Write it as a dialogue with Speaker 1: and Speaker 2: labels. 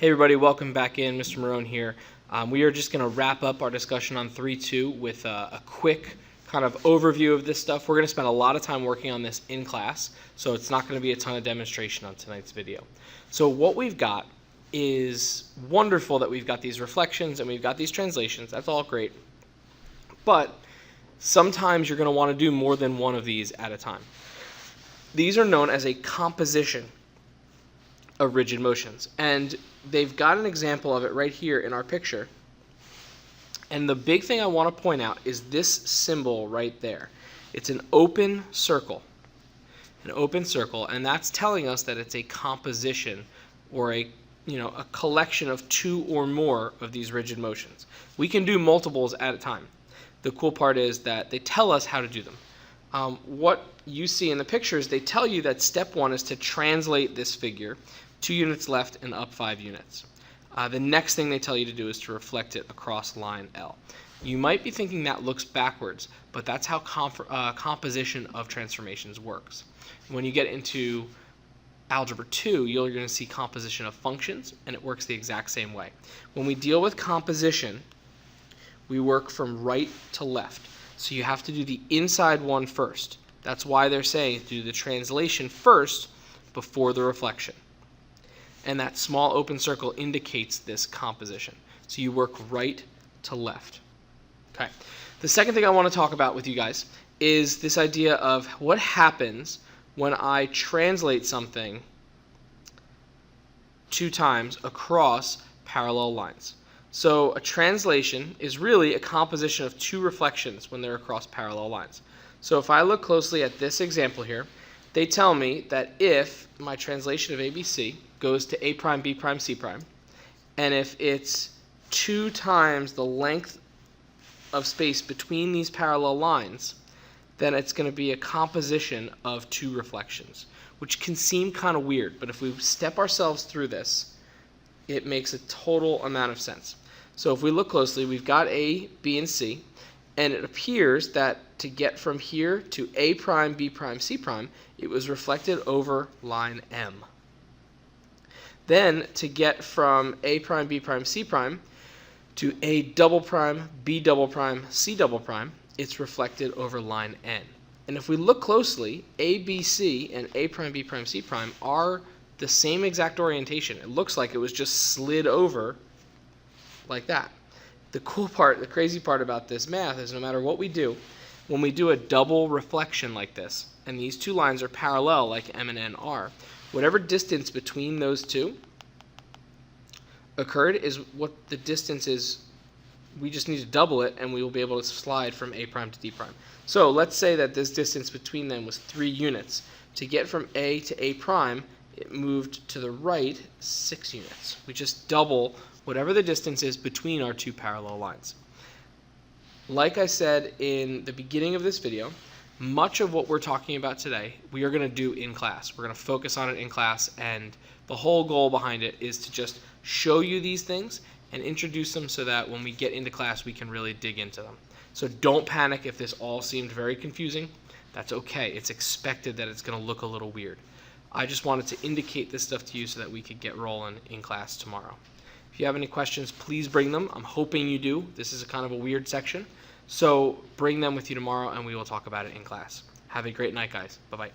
Speaker 1: Hey everybody, welcome back in. Mr. Marone here. We are just going to wrap up our discussion on 3.2 with a quick kind of overview of this stuff. We're going to spend a lot of time working on this in class, so it's not going to be a ton of demonstration on tonight's video. So what we've got is wonderful that we've got these reflections and we've got these translations. That's all great. But sometimes you're going to want to do more than one of these at a time. These are known as a composition of rigid motions, and they've got an example of it right here in our picture. And the big thing I want to point out is this symbol right there. It's an open circle. And that's telling us that it's a composition or a collection of two or more of these rigid motions. We can do multiples at a time. The cool part is that they tell us how to do them. What you see in the pictures, they tell you that step one is to translate this figure 2 units left and up 5 units. The next thing they tell you to do is to reflect it across line L. You might be thinking that looks backwards, but that's how composition of transformations works. When you get into Algebra 2, you're going to see composition of functions, and it works the exact same way. When we deal with composition, we work from right to left. So you have to do the inside one first. That's why they're saying to do the translation first before the reflection. And that small open circle indicates this composition. So you work right to left. Okay. The second thing I want to talk about with you guys is this idea of what happens when I translate something 2 times across parallel lines. So a translation is really a composition of 2 reflections when they're across parallel lines. So if I look closely at this example here, they tell me that if my translation of ABC goes to A prime, B prime, C prime, and if it's 2 times the length of space between these parallel lines, then it's going to be a composition of 2 reflections, which can seem kind of weird, but if we step ourselves through this, it makes a total amount of sense. So if we look closely, we've got A, B, and C, and it appears that to get from here to A prime, B prime, C prime, it was reflected over line M. Then to get from A prime, B prime, C prime to A double prime, B double prime, C double prime, it's reflected over line N. And if we look closely, A, B, C, and A prime, B prime, C prime are the same exact orientation. It looks like it was just slid over like that. The cool part, the crazy part about this math is no matter what we do, when we do a double reflection like this, and these 2 lines are parallel like M and N are, whatever distance between those 2 occurred is what the distance is. We just need to double it and we will be able to slide from A prime to D prime. So let's say that this distance between them was 3 units. To get from A to A prime, it moved to the right 6 units. We just double whatever the distance is between our 2 parallel lines. Like I said in the beginning of this video, much of what we're talking about today, we are going to do in class. We're going to focus on it in class, and the whole goal behind it is to just show you these things and introduce them so that when we get into class, we can really dig into them. So don't panic if this all seemed very confusing. That's okay. It's expected that it's going to look a little weird. I just wanted to indicate this stuff to you so that we could get rolling in class tomorrow. If you have any questions, please bring them. I'm hoping you do. This is a kind of a weird section. So bring them with you tomorrow, and we will talk about it in class. Have a great night, guys. Bye-bye.